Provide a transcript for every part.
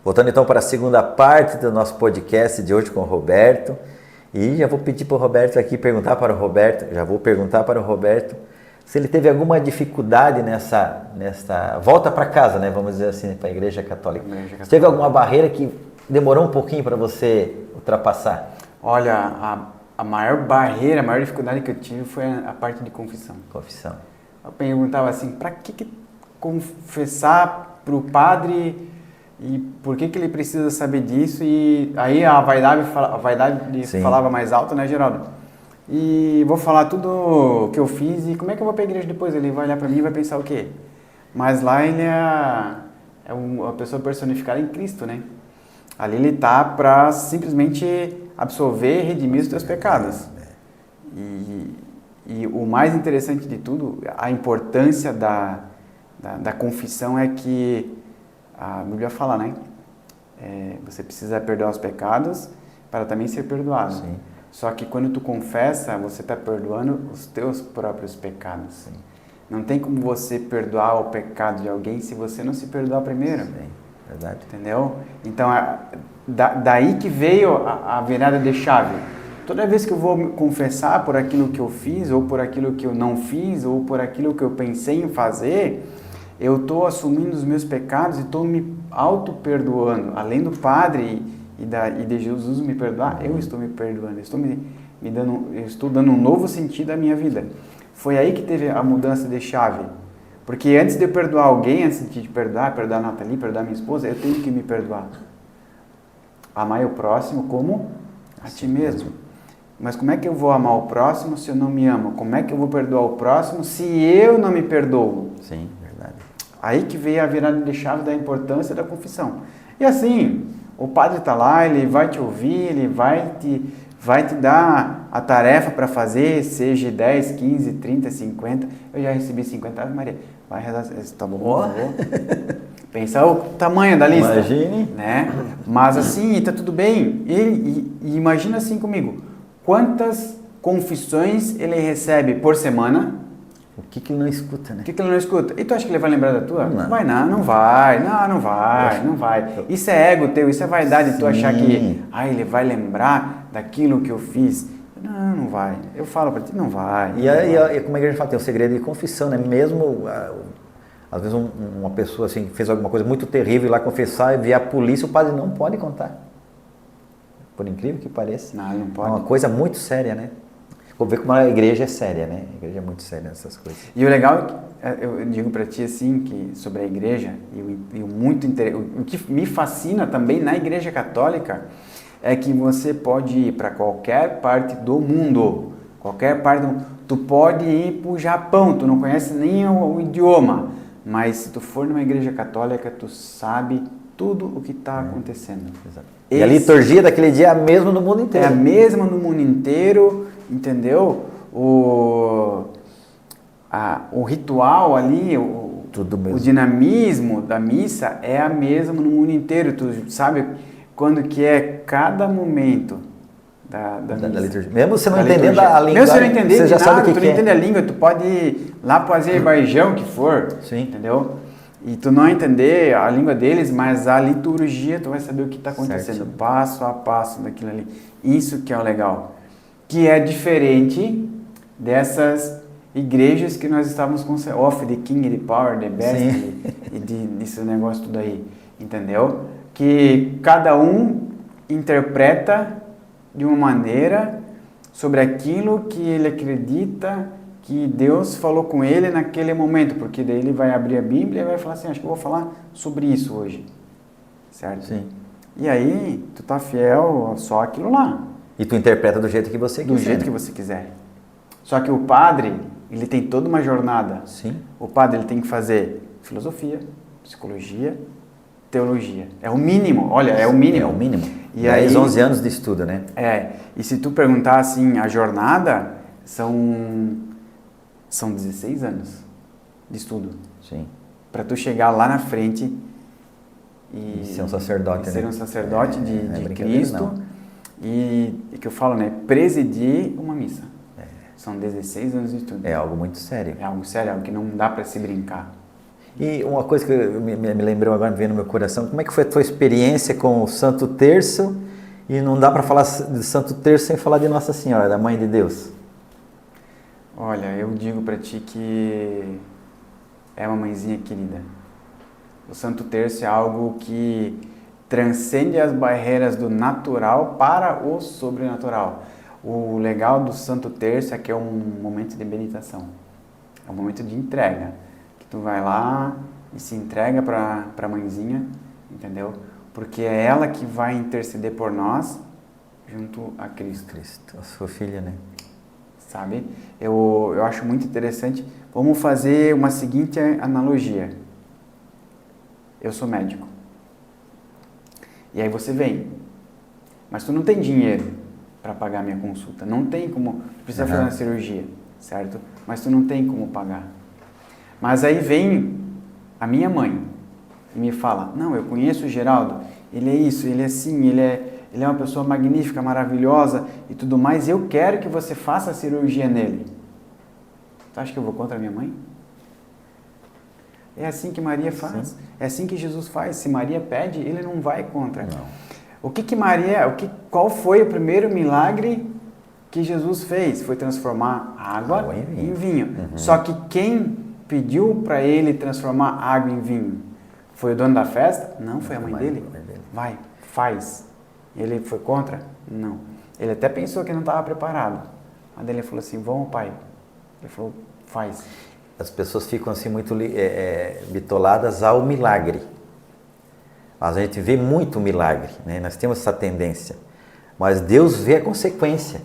Voltando então para a segunda parte do nosso podcast de hoje com o Roberto. E já vou pedir para o Roberto aqui já vou perguntar para o Roberto se ele teve alguma dificuldade nessa volta para casa, né? Vamos dizer assim, para a Igreja Católica. Se teve alguma barreira que demorou um pouquinho para você ultrapassar? Olha, a maior barreira, a maior dificuldade que eu tive foi a parte de confissão. Confissão. Eu perguntava assim, para que confessar para o padre e por que ele precisa saber disso? E aí a vaidade falava mais alto, né, Geraldo? E vou falar tudo o que eu fiz e como é que eu vou para a igreja depois? Ele vai olhar para mim e vai pensar o quê? Mas lá ele é uma pessoa personificada em Cristo, né? Ali ele está para simplesmente absolver e redimir os teus pecados. E o mais interessante de tudo, a importância da confissão é que a Bíblia fala, né? Você precisa perdoar os pecados para também ser perdoado. Sim. Só que quando tu confessa, você está perdoando os teus próprios pecados. Sim. Não tem como você perdoar o pecado de alguém se você não se perdoar primeiro. Sim, verdade. Entendeu? Então, daí que veio a virada de chave. Toda vez que eu vou confessar por aquilo que eu fiz, ou por aquilo que eu não fiz, ou por aquilo que eu pensei em fazer, eu estou assumindo os meus pecados e estou me auto-perdoando. Além do Padre e de Jesus me perdoar, eu estou me perdoando, eu estou dando um novo sentido à minha vida. Foi aí que teve a mudança de chave. Porque antes de eu perdoar alguém, antes de te perdoar a Nathalie, perdoar minha esposa, eu tenho que me perdoar. Amar o próximo como a ti mesmo. Mas como é que eu vou amar o próximo se eu não me amo? Como é que eu vou perdoar o próximo se eu não me perdoo? Sim, verdade. Aí que veio a virada de chave da importância da confissão. E assim, o padre está lá, ele vai te ouvir, ele vai te dar a tarefa para fazer, seja 10, 15, 30, 50. Eu já recebi 50, Maria, vai rezar, tá bom? Pensa o tamanho da lista. Imagine. Né? Mas assim, tá tudo bem. E imagina assim comigo, quantas confissões ele recebe por semana? O que ele não escuta, né? O que ele não escuta? E tu acha que ele vai lembrar da tua? Não. Não vai. Isso é ego teu, isso é vaidade. Sim. Tu achar que, ele vai lembrar daquilo que eu fiz. Não vai. Eu falo pra ti, não vai. E como a igreja fala, tem o segredo de confissão, né? Mesmo, às vezes uma pessoa assim, fez alguma coisa muito terrível ir lá confessar e vier a polícia, o padre não pode contar. Por incrível que pareça. Não pode. É uma coisa muito séria, né? Vou ver como a igreja é séria, né? A igreja é muito séria nessas coisas. E o legal, eu digo para ti assim, que sobre a igreja, o que me fascina também na igreja católica é que você pode ir para qualquer parte do mundo, tu pode ir para o Japão, tu não conhece nem o idioma, mas se tu for numa igreja católica, tu sabe tudo o que está acontecendo. Exato. E a liturgia daquele dia é a mesma no mundo inteiro. É a mesma no mundo inteiro, entendeu? O ritual ali, o dinamismo da missa é a mesma no mundo inteiro. Tu sabe quando que é cada momento da liturgia. Mesmo você não entendendo a língua, mesmo você não entender você já sabe o que tu não entende a língua, tu pode ir lá para o Azerbaijão, que for, sim, entendeu? E tu não entender a língua deles, mas a liturgia, tu vai saber o que está acontecendo, certo, passo a passo daquilo ali. Isso que é o legal. Que é diferente dessas igrejas que nós estávamos com off, the king, the power, the best, e desse negócio tudo aí, entendeu? Que cada um interpreta de uma maneira sobre aquilo que ele acredita que Deus falou com ele naquele momento, porque daí ele vai abrir a Bíblia e vai falar assim, acho que eu vou falar sobre isso hoje, certo? Sim. E aí, tu tá fiel só aquilo lá. E tu interpreta do jeito que você quiser. Do jeito que você quiser. Só que o padre, ele tem toda uma jornada. Sim. O padre, ele tem que fazer filosofia, psicologia, teologia. É o mínimo, olha, é o mínimo. É o mínimo. E 10, 11 anos de estudo, né? E se tu perguntar assim, a jornada são 16 anos de estudo. Sim. Para tu chegar lá na frente e ser um sacerdote, ser um sacerdote de Cristo. Não. E que eu falo, né? Presidir uma missa. São 16 anos de estudo. É algo muito sério. É algo sério, algo que não dá para se brincar. E uma coisa que me lembrou agora, me veio no meu coração, como é que foi a tua experiência com o Santo Terço? E não dá para falar de Santo Terço sem falar de Nossa Senhora, da Mãe de Deus. Olha, eu digo para ti que é uma mãezinha querida. O Santo Terço é algo que transcende as barreiras do natural para o sobrenatural. O legal do Santo Terço é que é um momento de meditação. É um momento de entrega. Que tu vai lá e se entrega para a mãezinha, entendeu? Porque é ela que vai interceder por nós junto a Cristo. Cristo, a sua filha, né? Sabe? Eu acho muito interessante. Vamos fazer uma seguinte analogia. Eu sou médico. E aí você vem. Mas tu não tem dinheiro para pagar minha consulta. Não tem como. Precisa fazer uma cirurgia, certo? Mas tu não tem como pagar. Mas aí vem a minha mãe e me fala, não, eu conheço o Geraldo, ele é isso, ele é assim, ele é uma pessoa magnífica, maravilhosa e tudo mais, eu quero que você faça a cirurgia nele. Tu acha que eu vou contra a minha mãe? É assim que Maria faz, sim. É assim que Jesus faz. Se Maria pede, ele não vai contra. Não. Qual foi o primeiro milagre que Jesus fez? Foi transformar água em vinho. Uhum. Só que quem pediu para ele transformar água em vinho? Foi o dono da festa? Não, foi a mãe dele. Vai, faz. Ele foi contra? Não. Ele até pensou que não estava preparado. Mas ele falou assim, vamos, pai. Ele falou, faz. As pessoas ficam assim muito bitoladas ao milagre. Mas a gente vê muito milagre, né? Nós temos essa tendência. Mas Deus vê a consequência.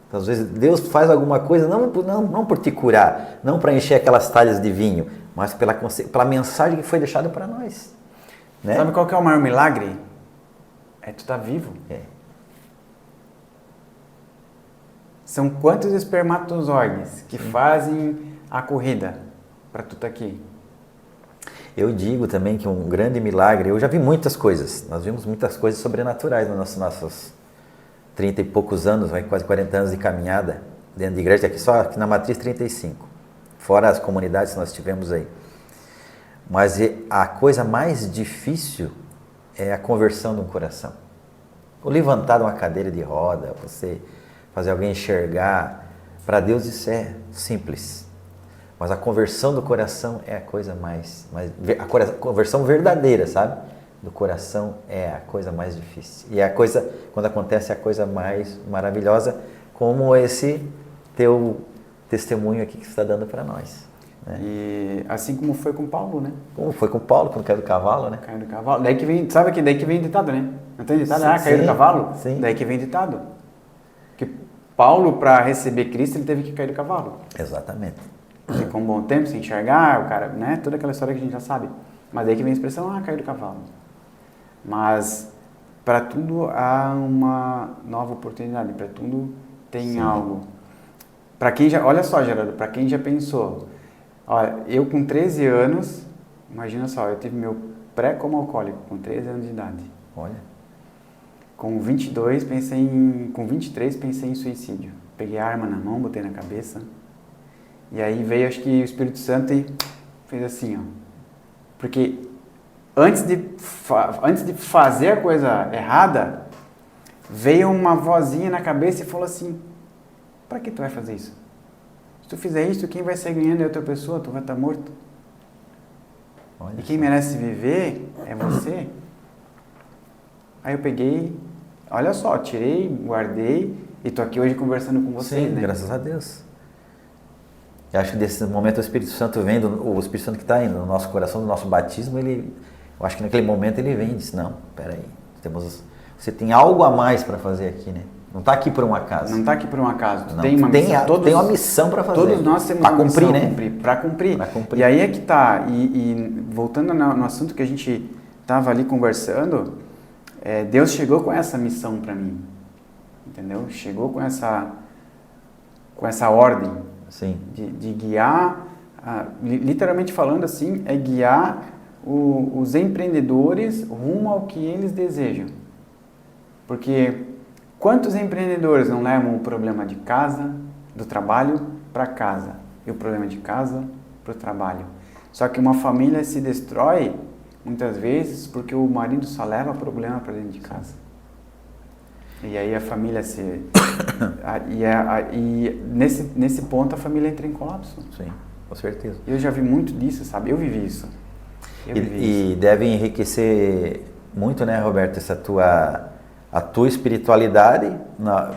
Então, às vezes Deus faz alguma coisa não por te curar, não para encher aquelas talhas de vinho, mas pela mensagem que foi deixada para nós. Né? Sabe qual que é o maior milagre? É tu estar vivo. É. São quantos espermatozoides que fazem a corrida para tu estar aqui? Eu digo também que um grande milagre, eu já vi muitas coisas, nós vimos muitas coisas sobrenaturais nos nossos 30 e poucos anos, quase 40 anos de caminhada dentro de igreja, só aqui na Matriz 35, fora as comunidades que nós tivemos aí. Mas a coisa mais difícil é a conversão de um coração. O levantar de uma cadeira de roda, você fazer alguém enxergar, para Deus isso é simples. Mas a conversão do coração é a coisa a conversão verdadeira, sabe? Do coração é a coisa mais difícil. E quando acontece, é a coisa mais maravilhosa, como esse teu testemunho aqui que você está dando para nós. Né? E assim como foi com Paulo, né? Como foi com Paulo, quando caiu do cavalo, né? Caiu do cavalo. Daí que vem, sabe que daí que vem ditado, né? Não tem ditado? Sim, caiu do cavalo? Sim. Daí que vem ditado. Que Paulo, para receber Cristo, ele teve que cair do cavalo. Exatamente. Ficou um bom tempo sem enxergar, o cara, né? Toda aquela história que a gente já sabe. Mas daí que vem a expressão, caiu do cavalo. Mas para tudo há uma nova oportunidade, para tudo tem Sim. algo. Para quem já, olha só, Geraldo, para quem já pensou, olha, eu com 13 anos, imagina só, eu tive meu pré-coma alcoólico com 13 anos de idade. Olha. Com 23 pensei em suicídio. Peguei a arma na mão, botei na cabeça. E aí veio, acho que o Espírito Santo e fez assim, ó. Porque antes de fazer a coisa errada, veio uma vozinha na cabeça e falou assim, para que tu vai fazer isso? Se tu fizer isso, quem vai sair ganhando é outra pessoa, tu vai estar morto. Olha e quem merece viver é você. Aí eu peguei, olha só, tirei, guardei e tô aqui hoje conversando com vocês, Sim, né? Graças a Deus. Eu acho que desse momento o Espírito Santo vem, o Espírito Santo que está indo no nosso coração, do nosso batismo, eu acho que naquele momento ele vem e diz, não, peraí, você tem algo a mais para fazer aqui, né? Não está aqui por um acaso. Não está aqui por um acaso. Não, tem uma missão para fazer. Todos nós temos uma missão para cumprir. E aí é que está. E voltando no assunto que a gente estava ali conversando, Deus chegou com essa missão para mim. Entendeu? Chegou com essa ordem. Sim. De guiar, literalmente falando assim, é guiar os empreendedores rumo ao que eles desejam. Porque quantos empreendedores não levam o problema de casa, do trabalho, para casa? E o problema de casa para o trabalho? Só que uma família se destrói, muitas vezes, porque o marido só leva problema para dentro de casa. E aí a família e nesse ponto a família entra em colapso. Sim, com certeza. Eu já vi muito disso, sabe? Eu vivi isso. E deve enriquecer muito, né, Roberto, a tua espiritualidade na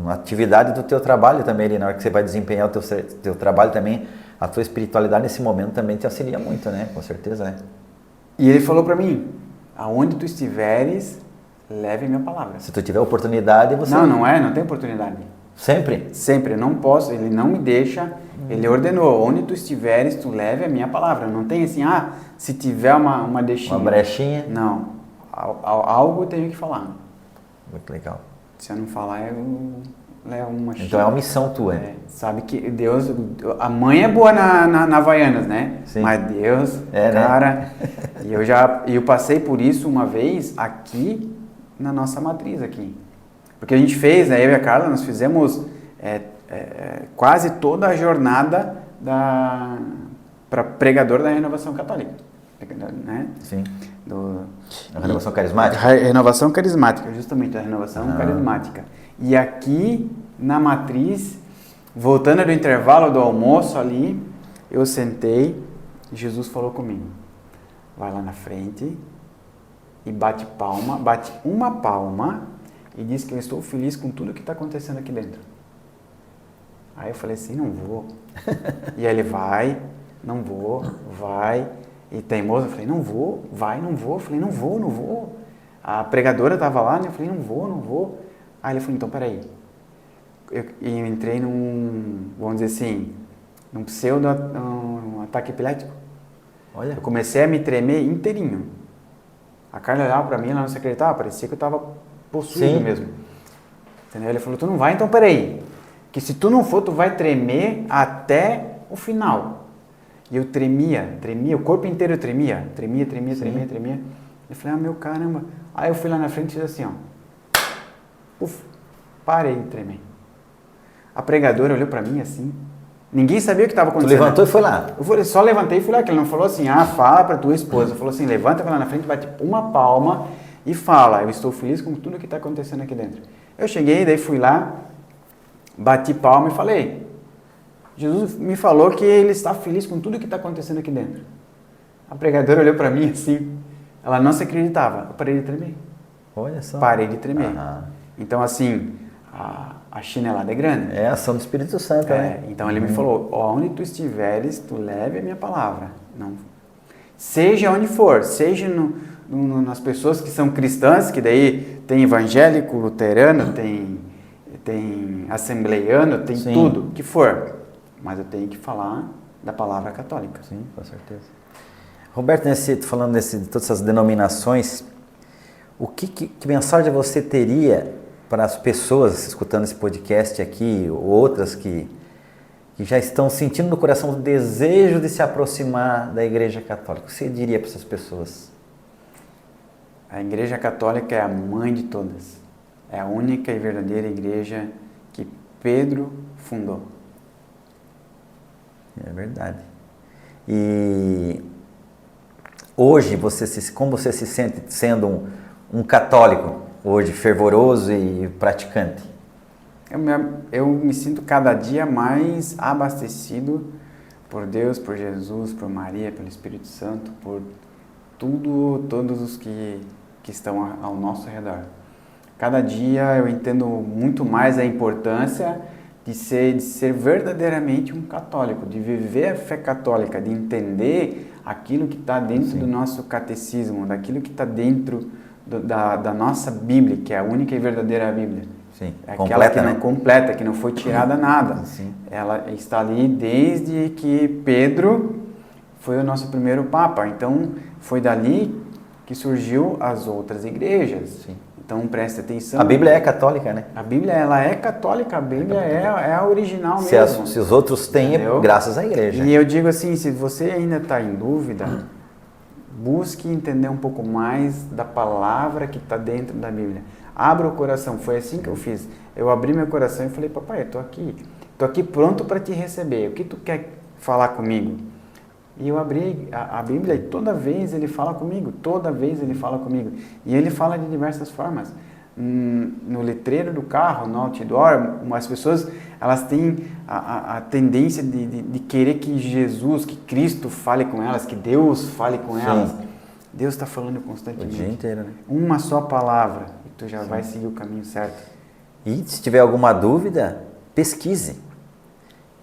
atividade do teu trabalho também, na hora que você vai desempenhar o teu trabalho também, a tua espiritualidade nesse momento também te auxilia muito, né? Com certeza, né? E ele falou para mim, aonde tu estiveres, leve minha palavra. Se tu tiver oportunidade, você... Não tem oportunidade. Sempre? Sempre, eu não posso, ele não me deixa, ele ordenou, onde tu estiveres, tu leve a minha palavra. Não tem assim, se tiver uma deixinha. Uma brechinha? Não, algo eu tenho que falar. Muito legal. Se eu não falar, eu levo uma chave. Então é uma missão tua. Sabe que Deus, a mãe é boa na Havaianas, né? Sim. Mas Deus, cara, né? E eu passei por isso uma vez aqui na nossa matriz aqui. Porque a gente fez, né, eu e a Carla, nós fizemos quase toda a jornada para pregador da Renovação Católica, né? Sim. A Renovação Carismática? Renovação Carismática, justamente, a Renovação Carismática. E aqui na matriz, voltando do intervalo do almoço ali, eu sentei e Jesus falou comigo, vai lá na frente e bate uma palma e diz que eu estou feliz com tudo que está acontecendo aqui dentro. Aí eu falei assim, não vou. E aí ele vai, não vou, vai. E teimoso, eu falei, não vou, vai, não vou. Eu falei, não vou. A pregadora estava lá, né? Eu falei, não vou. Aí ele falou, então peraí. Eu entrei vamos dizer assim, num um ataque epilético. Olha. Eu comecei a me tremer inteirinho. A Carla olhava pra mim, ela não se acreditava, parecia que eu estava possuído mesmo. Entendeu? Ele falou, tu não vai, então peraí. Que se tu não for, tu vai tremer até o final. E eu tremia, o corpo inteiro tremia. Tremia. Eu falei, meu caramba. Aí eu fui lá na frente e fiz assim, ó. Puf, parei de tremer. A pregadora olhou pra mim assim. Ninguém sabia o que estava acontecendo. Tu levantou e foi lá? Eu só levantei e fui lá, que ele não falou assim, fala pra tua esposa. Ele falou assim, levanta, vai lá na frente, bate uma palma e fala, eu estou feliz com tudo que está acontecendo aqui dentro. Eu cheguei, daí fui lá, bati palma e falei, Jesus me falou que ele está feliz com tudo que está acontecendo aqui dentro. A pregadora olhou para mim assim, ela não se acreditava, eu parei de tremer. Olha só. Parei de tremer. Então assim, a chinelada é grande. É a ação do Espírito Santo, né? Então ele me falou, onde tu estiveres, tu leve a minha palavra. Não. Seja onde for, seja nas pessoas que são cristãs, que daí tem evangélico, luterano, tem assembleiano, tem tudo, que for. Mas eu tenho que falar da palavra católica. Sim, com certeza. Roberto, falando de todas essas denominações, que mensagem você teria para as pessoas escutando esse podcast aqui, ou outras que já estão sentindo no coração o desejo de se aproximar da Igreja Católica? O que você diria para essas pessoas? A Igreja Católica é a mãe de todas. É a única e verdadeira igreja que Pedro fundou. É verdade. E hoje, como você se sente sendo um católico, hoje fervoroso e praticante? Eu me sinto cada dia mais abastecido por Deus, por Jesus, por Maria, pelo Espírito Santo, por todos os que estão ao nosso redor. Cada dia eu entendo muito mais a importância de ser verdadeiramente um católico, de viver a fé católica, de entender aquilo que está dentro do nosso catecismo, daquilo que está dentro da nossa Bíblia, que é a única e verdadeira Bíblia. Sim, é completa, aquela que não completa, que não foi tirada nada. Sim. Ela está ali desde que Pedro foi o nosso primeiro Papa. Então, foi dali que surgiu as outras igrejas. Sim. Então, preste atenção. A Bíblia é católica, né? A Bíblia, ela é católica, a Bíblia é a original mesmo. Se os outros têm, é graças à igreja. E eu digo assim, se você ainda está em dúvida, busque entender um pouco mais da palavra que está dentro da Bíblia. Abra o coração, foi assim que eu fiz. Eu abri meu coração e falei, papai, eu estou aqui pronto para te receber. O que tu quer falar comigo? E eu abri a Bíblia e toda vez ele fala comigo, toda vez ele fala comigo. E ele fala de diversas formas. No letreiro do carro, no outdoor, as pessoas elas têm a tendência de querer que Jesus, que Cristo fale com elas, que Deus fale com elas. Deus está falando constantemente. O dia inteiro, né? Uma só palavra e tu já vai seguir o caminho certo. E se tiver alguma dúvida, pesquise.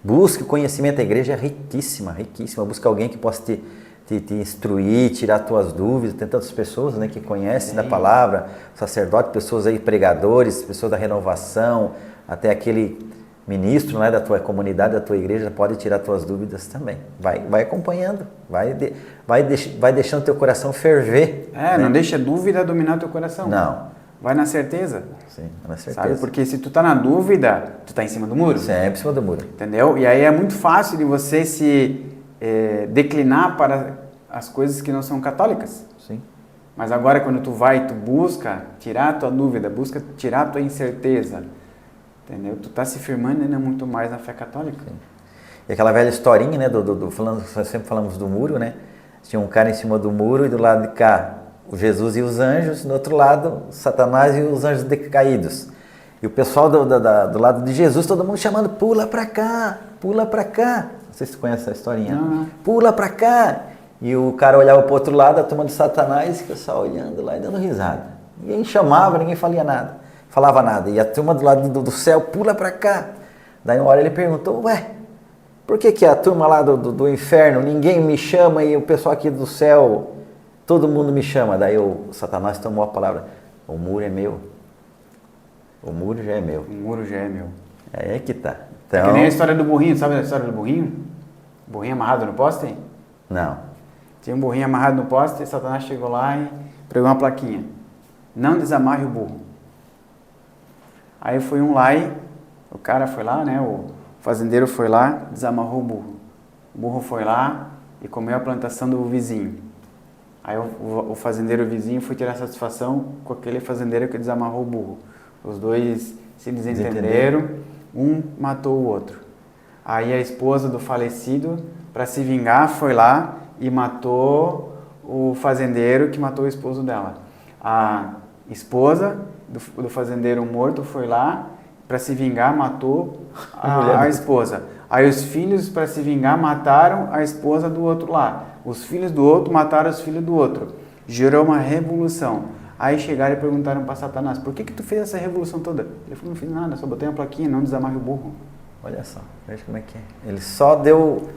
Busque o conhecimento. A igreja é riquíssima, riquíssima. Busca alguém que possa te instruir, tirar tuas dúvidas. Tem tantas pessoas, né, que conhecem da palavra, sacerdote, pessoas aí, pregadores, pessoas da renovação, até aquele ministro, né, da tua comunidade, da tua igreja, pode tirar tuas dúvidas também. Vai acompanhando, vai deixando teu coração ferver. Né? Não deixa dúvida dominar teu coração. Não. Vai na certeza. Sim, na certeza. Sabe? Porque se tu tá na dúvida, tu tá em cima do muro. Sempre em cima do muro. Entendeu? E aí é muito fácil de você se declinar para as coisas que não são católicas. Sim. Mas agora quando tu vai, tu busca tirar a tua dúvida, busca tirar a tua incerteza, entendeu? Tu tá se firmando ainda muito mais na fé católica. Sim. E aquela velha historinha, né, sempre falamos do muro, né? Tinha um cara em cima do muro e do lado de cá o Jesus e os anjos, do outro lado Satanás e os anjos decaídos. E o pessoal do lado de Jesus, todo mundo chamando, pula pra cá, pula pra cá. Não sei se você conhece essa historinha. Não. Pula pra cá. E o cara olhava pro outro lado, a turma de Satanás, e o pessoal olhando lá e dando risada. Ninguém chamava, ninguém falava nada. E a turma do lado do céu, pula pra cá. Daí uma hora ele perguntou, ué, por que a turma lá do inferno, ninguém me chama e o pessoal aqui do céu, todo mundo me chama? Daí o Satanás tomou a palavra, o muro é meu. O muro já é meu. O muro já é meu. É aí que tá. É Então... que nem a história do burrinho, sabe a história do burrinho? Burrinho amarrado no poste? Não. Tinha um burrinho amarrado no poste e Satanás chegou lá e pregou uma plaquinha. Não desamarre o burro. Aí foi um lá e o cara foi lá, né? O fazendeiro foi lá, desamarrou o burro. O burro foi lá e comeu a plantação do vizinho. Aí o fazendeiro vizinho foi tirar satisfação com aquele fazendeiro que desamarrou o burro. Os dois se desentenderam, um matou o outro. Aí a esposa do falecido, para se vingar, foi lá e matou o fazendeiro que matou o esposo dela. A esposa do fazendeiro morto foi lá, para se vingar, matou a esposa. Aí os filhos, para se vingar, mataram a esposa do outro lá. Os filhos do outro mataram os filhos do outro. Gerou uma revolução. Aí chegaram e perguntaram para Satanás, por que tu fez essa revolução toda? Ele falou, não fiz nada, só botei uma plaquinha, não desamarre o burro. Olha só, veja como é que é. Ele só deu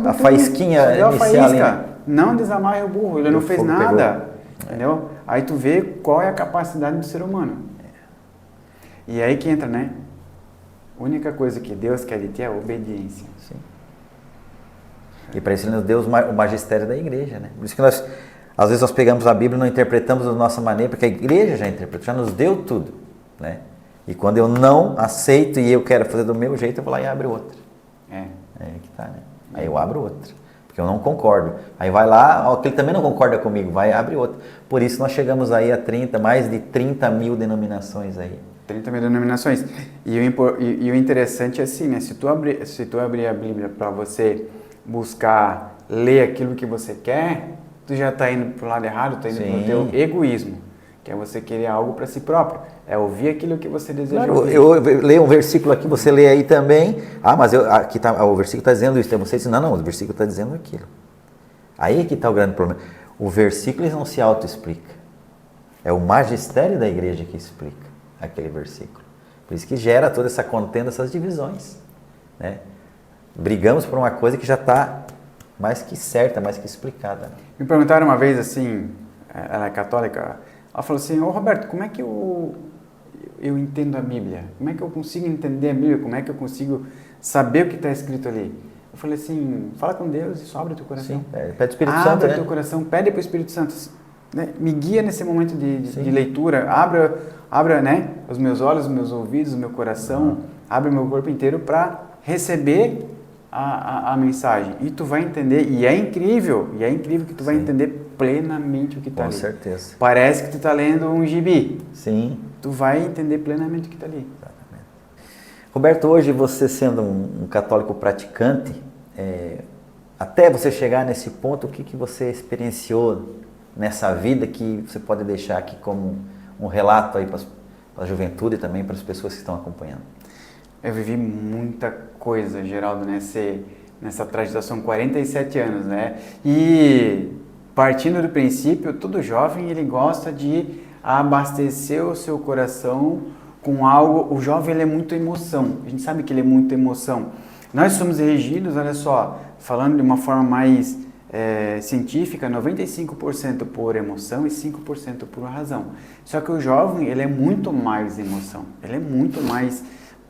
a faísquinha só deu inicial. A faísca. Não desamarre o burro, ele não fez nada. Entendeu? Aí tu vê qual é a capacidade do ser humano. E aí que entra, né? A única coisa que Deus quer de ti é a obediência. Sim. E para isso ele nos deu o magistério da igreja, né? Por isso que às vezes nós pegamos a Bíblia e não interpretamos da nossa maneira, porque a igreja já interpretou, já nos deu tudo, né? E quando eu não aceito e eu quero fazer do meu jeito, eu vou lá e abro outra. É que tá, né? Aí eu abro outra, porque eu não concordo. Aí vai lá, ele também não concorda comigo, vai e abre outra. Por isso nós chegamos aí a mais de 30 mil denominações aí. 30 mil denominações. E o interessante é assim, né? Se tu abrir a Bíblia para você buscar ler aquilo que você quer, tu já está indo para o lado errado, tu está indo para o teu egoísmo, que é você querer algo para si próprio, é ouvir aquilo que você deseja ouvir. Eu leio um versículo aqui, você lê aí também, mas aqui tá, o versículo está dizendo isso, você diz, não, o versículo está dizendo aquilo. Aí que está o grande problema. O versículo não se auto-explica, é o magistério da igreja que explica aquele versículo. Por isso que gera toda essa contenda, essas divisões, né? Brigamos por uma coisa que já está mais que certa, mais que explicada. Me perguntaram uma vez assim, ela é católica, ela falou assim, Roberto, como é que eu entendo a Bíblia? Como é que eu consigo entender a Bíblia? Como é que eu consigo saber o que está escrito ali? Eu falei assim, fala com Deus e só abre o teu coração. Sim, pede o Espírito Santo, abre né? o teu coração, pede para o Espírito Santo, né? Me guia nesse momento de leitura, abra, né, os meus olhos, os meus ouvidos, o meu coração, abre o meu corpo inteiro para receber a mensagem. E tu vai entender, e é incrível que tu vai entender plenamente o que está ali. Com certeza. Parece que tu está lendo um gibi. Sim. Tu vai entender plenamente o que está ali. Exatamente. Roberto, hoje você sendo um católico praticante, até você chegar nesse ponto, o que você experienciou nessa vida que você pode deixar aqui como um relato aí para a juventude e também para as pessoas que estão acompanhando? Eu vivi muita coisa, Geraldo, nessa trajetória, são 47 anos, né? E partindo do princípio, todo jovem ele gosta de abastecer o seu coração com algo. O jovem ele é muito emoção, a gente sabe que ele é muito emoção. Nós somos regidos, olha só, falando de uma forma mais científica, 95% por emoção e 5% por razão. Só que o jovem, ele é muito mais emoção, ele é muito mais...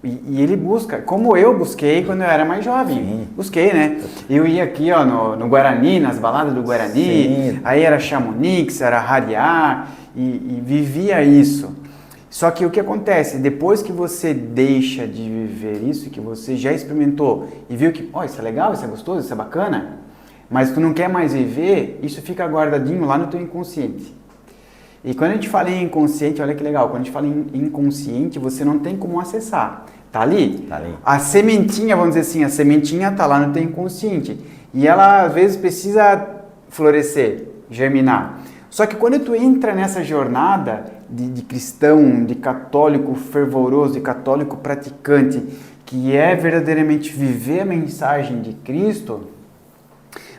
E ele busca, como eu busquei quando eu era mais jovem. Sim. Busquei, né? Eu ia aqui ó, no Guarani, nas baladas do Guarani, sim, aí era Chamonix, era Rarear, e vivia isso. Só que o que acontece? Depois que você deixa de viver isso, que você já experimentou e viu que, isso é legal, isso é gostoso, isso é bacana, mas tu não quer mais viver, isso fica guardadinho lá no teu inconsciente. E quando a gente fala em inconsciente, olha que legal, quando a gente fala em inconsciente, você não tem como acessar. Tá ali? Tá ali. A sementinha, vamos dizer assim, a sementinha tá lá no teu inconsciente. E ela, às vezes, precisa florescer, germinar. Só que quando tu entra nessa jornada de cristão, de católico fervoroso, de católico praticante, que é verdadeiramente viver a mensagem de Cristo,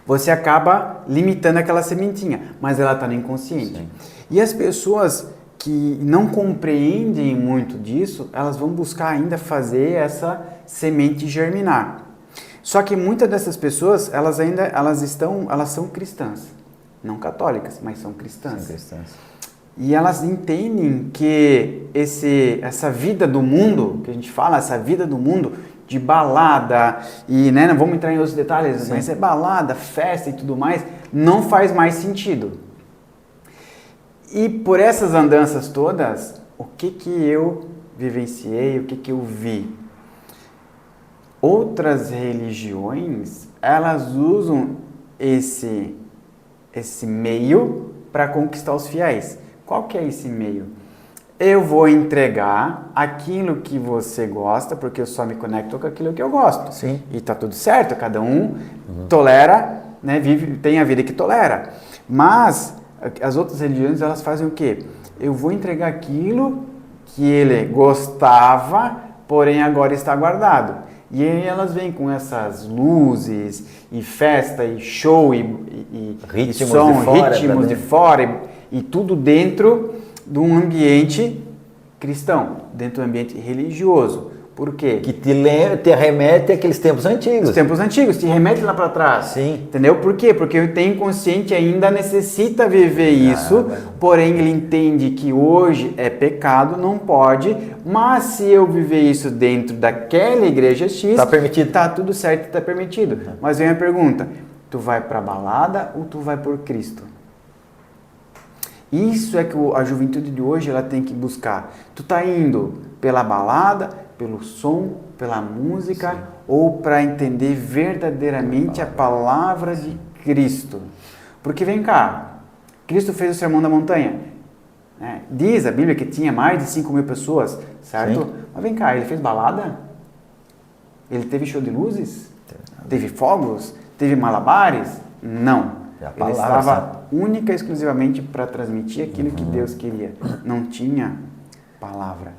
você acaba limitando aquela sementinha, mas ela está no inconsciente. Sim. E as pessoas que não compreendem muito disso, elas vão buscar ainda fazer essa semente germinar. Só que muitas dessas pessoas, elas são cristãs, não católicas, mas são cristãs. São cristãs. E elas entendem que essa vida do mundo, que a gente fala, essa vida do mundo de balada, e né, não vamos entrar em outros detalhes, sim, mas é balada, festa e tudo mais, não faz mais sentido. E por essas andanças todas, o que eu vivenciei, o que eu vi? Outras religiões, elas usam esse meio para conquistar os fiéis. Qual que é esse meio? Eu vou entregar aquilo que você gosta, porque eu só me conecto com aquilo que eu gosto. Sim. E tá tudo certo, cada um tolera, né, tem a vida que tolera. Mas as outras religiões, elas fazem o quê? Eu vou entregar aquilo que ele gostava, porém agora está guardado. E aí elas vêm com essas luzes, e festa, e show, e ritmos som, de fora, ritmos de fora, e tudo dentro de um ambiente cristão, dentro do ambiente religioso. Por quê? Que te remete àqueles tempos antigos. Os tempos antigos, te remete lá para trás. Sim. Entendeu? Por quê? Porque o teu inconsciente ainda necessita viver isso, porém ele entende que hoje é pecado, não pode, mas se eu viver isso dentro daquela igreja X, está permitido. Tá tudo certo, está permitido. Mas vem a pergunta, tu vai para a balada ou tu vai por Cristo? Isso é que a juventude de hoje ela tem que buscar. Tu tá indo pela balada, pelo som, pela música, sim, ou para entender verdadeiramente a palavra de Cristo. Porque vem cá, Cristo fez o Sermão da Montanha. Né? Diz a Bíblia que tinha mais de 5.000 pessoas, certo? Sim. Mas vem cá, ele fez balada? Ele teve show de luzes? Teve fogos? Teve malabares? Não. Ele estava única e exclusivamente para transmitir aquilo que Deus queria. Não tinha palavra.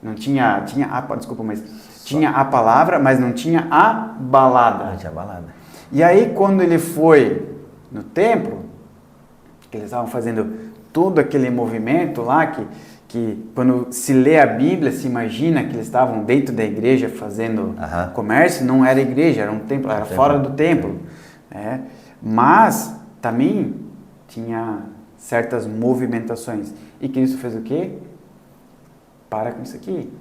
Não tinha desculpa, mas tinha a palavra, mas não tinha a balada. Não tinha balada. E aí quando ele foi no templo, que eles estavam fazendo todo aquele movimento lá, que quando se lê a Bíblia, se imagina que eles estavam dentro da igreja fazendo comércio, não era igreja, era um templo, era fora do templo. Né? Mas também tinha certas movimentações. E Cristo fez o quê? Para com isso aqui.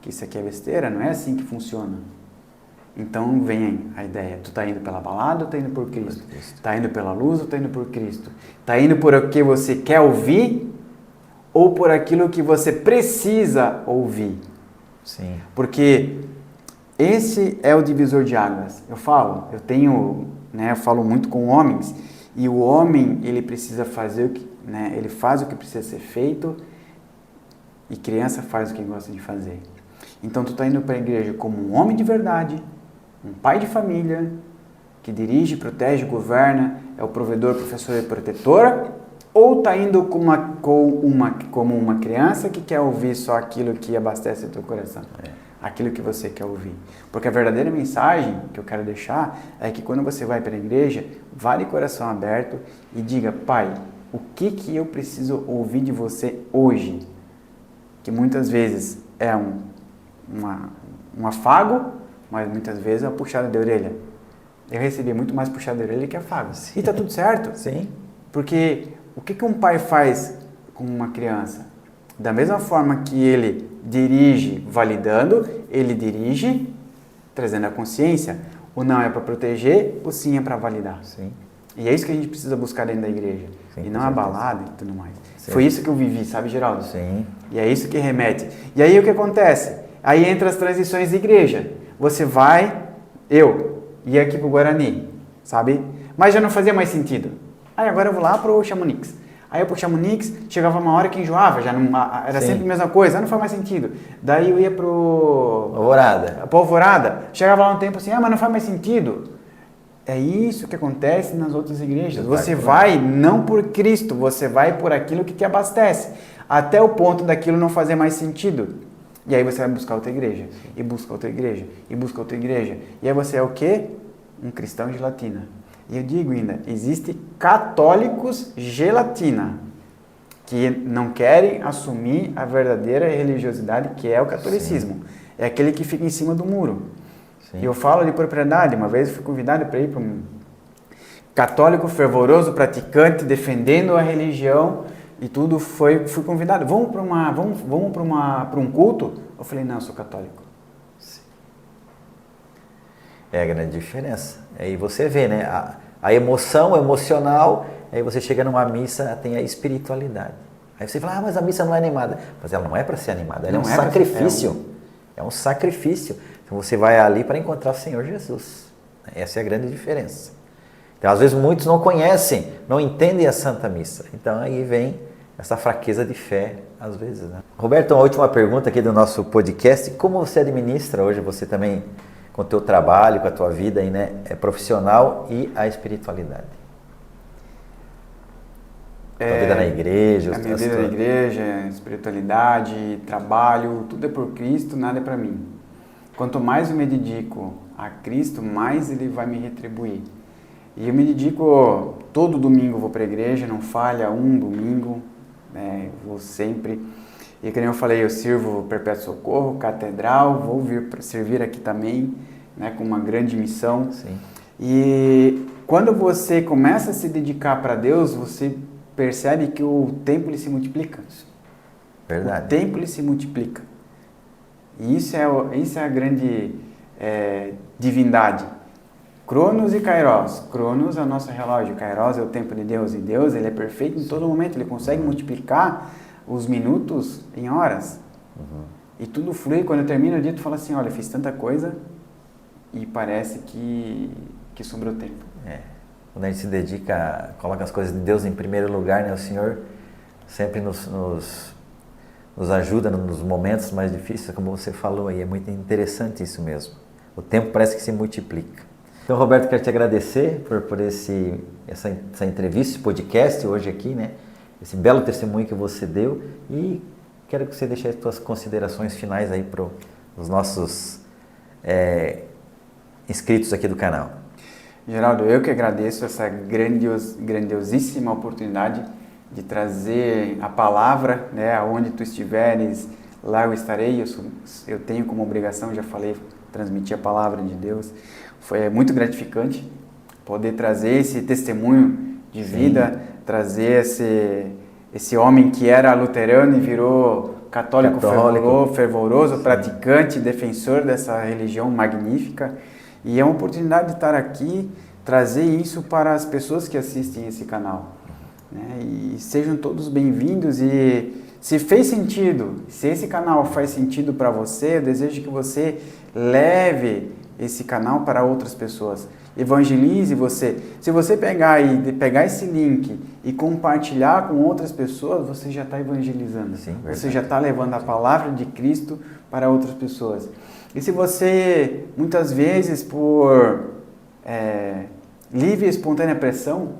Que isso aqui é besteira, não é assim que funciona. Então vem a ideia, tu tá indo pela balada ou tá indo por Cristo? Tá indo pela luz ou tá indo por Cristo? Tá indo por o que você quer ouvir ou por aquilo que você precisa ouvir? Sim. Porque esse é o divisor de águas. Eu falo muito com homens, e o homem, ele precisa fazer o que, né, ele faz o que precisa ser feito, e criança faz o que gosta de fazer. Então tu tá indo para a igreja como um homem de verdade, um pai de família, que dirige, protege, governa, é o provedor, professor e protetor, ou está indo como uma criança que quer ouvir só aquilo que abastece o teu coração? Aquilo que você quer ouvir. Porque a verdadeira mensagem que eu quero deixar é que quando você vai para a igreja, vá de coração aberto e diga: Pai, o que eu preciso ouvir de você hoje? Que muitas vezes é um afago, mas muitas vezes é uma puxada de orelha. Eu recebi muito mais puxada de orelha que afago. Sim. E está tudo certo. Sim. Porque o que um pai faz com uma criança? Da mesma forma que ele dirige validando, ele dirige trazendo a consciência. O não é para proteger, o sim é para validar. Sim. E é isso que a gente precisa buscar dentro da igreja. Sim, e não a balada e tudo mais. Sim. Foi isso que eu vivi, sabe, Geraldo? Sim. E é isso que remete. E aí o que acontece? Aí entra as transições de igreja. Você vai, eu ia aqui pro Guarani, sabe? Mas já não fazia mais sentido. Aí agora eu vou lá pro Chamonix. Aí eu pro Chamonix, chegava uma hora que enjoava, já não, era sempre a mesma coisa, não faz mais sentido. Daí eu ia pro Alvorada. Chegava lá um tempo assim, mas não faz mais sentido. É isso que acontece nas outras igrejas. Você vai não por Cristo, você vai por aquilo que te abastece. Até o ponto daquilo não fazer mais sentido. E aí você vai buscar outra igreja, e busca outra igreja, e busca outra igreja. E aí você é o quê? Um cristão gelatina. E eu digo ainda, existem católicos gelatina, que não querem assumir a verdadeira religiosidade que é o catolicismo. Sim. É aquele que fica em cima do muro. Sim. E eu falo de propriedade. Uma vez eu fui convidado para ir para um católico fervoroso, praticante, defendendo a religião e tudo. Fui convidado. Vamos para um culto? Eu falei, não, eu sou católico. Sim. É a grande diferença. Aí você vê, né? A emoção, o emocional, aí você chega numa missa, tem a espiritualidade. Aí você fala, mas a missa não é animada. Mas ela não é para ser animada, ela é um sacrifício. É um sacrifício. Então você vai ali para encontrar o Senhor Jesus. Essa é a grande diferença. Então às vezes muitos não conhecem, não entendem a Santa Missa. Então aí vem essa fraqueza de fé, às vezes, né? Roberto, uma última pergunta aqui do nosso podcast. Como você administra hoje, você também, com o teu trabalho, com a tua vida aí, né, profissional e a espiritualidade? A vida na igreja. A minha vida na igreja, espiritualidade, trabalho, tudo é por Cristo, nada é para mim. Quanto mais eu me dedico a Cristo, mais Ele vai me retribuir. E eu me dedico, todo domingo eu vou para a igreja, não falha um domingo, né, vou sempre. E como eu falei, eu sirvo Perpétuo Socorro, Catedral, vou vir para servir aqui também, né, com uma grande missão. Sim. E quando você começa a se dedicar para Deus, você percebe que o tempo ele se multiplica. Verdade. O tempo ele se multiplica. E isso é a grande divindade. Cronos e Kairos. Cronos é o nosso relógio, Kairos é o tempo de Deus. E Deus ele é perfeito em todo momento, ele consegue multiplicar os minutos em horas. Uhum. E tudo flui. Quando termina o dia, tu fala assim, olha, fiz tanta coisa e parece que sobrou tempo. Quando a gente se dedica, coloca as coisas de Deus em primeiro lugar, né? O Senhor sempre nos ajuda nos momentos mais difíceis, como você falou aí. É muito interessante isso mesmo. O tempo parece que se multiplica. Então, Roberto, quero te agradecer por essa entrevista, esse podcast hoje aqui, né? Esse belo testemunho que você deu, e quero que você deixe as suas considerações finais aí para os nossos inscritos aqui do canal. Geraldo, eu que agradeço essa grandiosíssima oportunidade de trazer a palavra, né, aonde tu estiveres, lá eu estarei. Eu tenho como obrigação, já falei, transmitir a palavra de Deus. Foi muito gratificante poder trazer esse testemunho de vida, trazer esse homem que era luterano e virou católico. Fervoroso, praticante, defensor dessa religião magnífica. E é uma oportunidade de estar aqui, trazer isso para as pessoas que assistem esse canal, né? E sejam todos bem-vindos. E se fez sentido, se esse canal faz sentido para você, eu desejo que você leve esse canal para outras pessoas. Evangelize você. Se você pegar esse link e compartilhar com outras pessoas, você já está evangelizando. Sim, você já está levando a palavra de Cristo para outras pessoas. E se você, muitas vezes, por livre e espontânea pressão,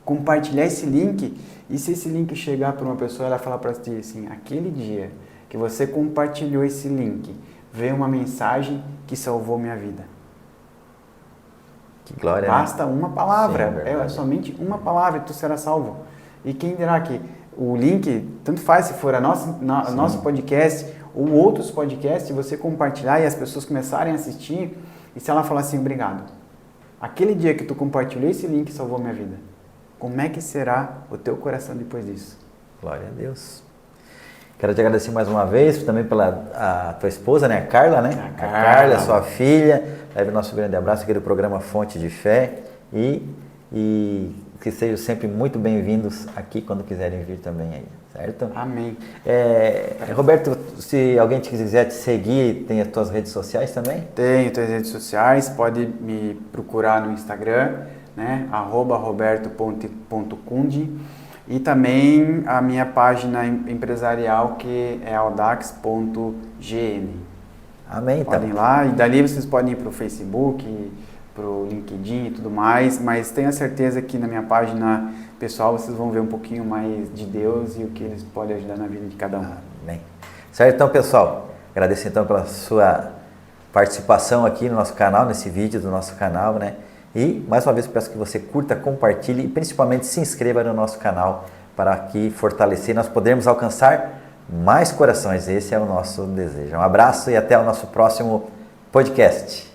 compartilhar esse link, e se esse link chegar para uma pessoa, ela falar para ti assim, aquele dia que você compartilhou esse link, veio uma mensagem que salvou minha vida. Que glória. Basta uma palavra, Sim, é somente uma palavra e tu será salvo. E quem dirá que o link, tanto faz se for nosso podcast ou outros podcasts, você compartilhar e as pessoas começarem a assistir, e se ela falar assim, obrigado, aquele dia que tu compartilhou esse link salvou minha vida. Como é que será o teu coração depois disso? Glória a Deus. Quero te agradecer mais uma vez, também pela a tua esposa, né? A Carla, né? A Carla, sua filha. Leve o nosso grande abraço aqui do programa Fonte de Fé. E que sejam sempre muito bem-vindos aqui quando quiserem vir também aí, certo? Amém. Roberto, se alguém quiser te seguir, tem as tuas redes sociais também? Tenho as redes sociais, pode me procurar no Instagram, né? @roberto.cundi, e também a minha página empresarial, que é audax.gn. Amém. Podem ir lá, e dali vocês podem ir para o Facebook, para o LinkedIn e tudo mais, mas tenha certeza que na minha página pessoal vocês vão ver um pouquinho mais de Deus e o que eles podem ajudar na vida de cada um. Amém. Certo, então, pessoal, agradeço então pela sua participação aqui no nosso canal, nesse vídeo do nosso canal, né? E, mais uma vez, peço que você curta, compartilhe e, principalmente, se inscreva no nosso canal para aqui fortalecer e nós podermos alcançar mais corações. Esse é o nosso desejo. Um abraço e até o nosso próximo podcast.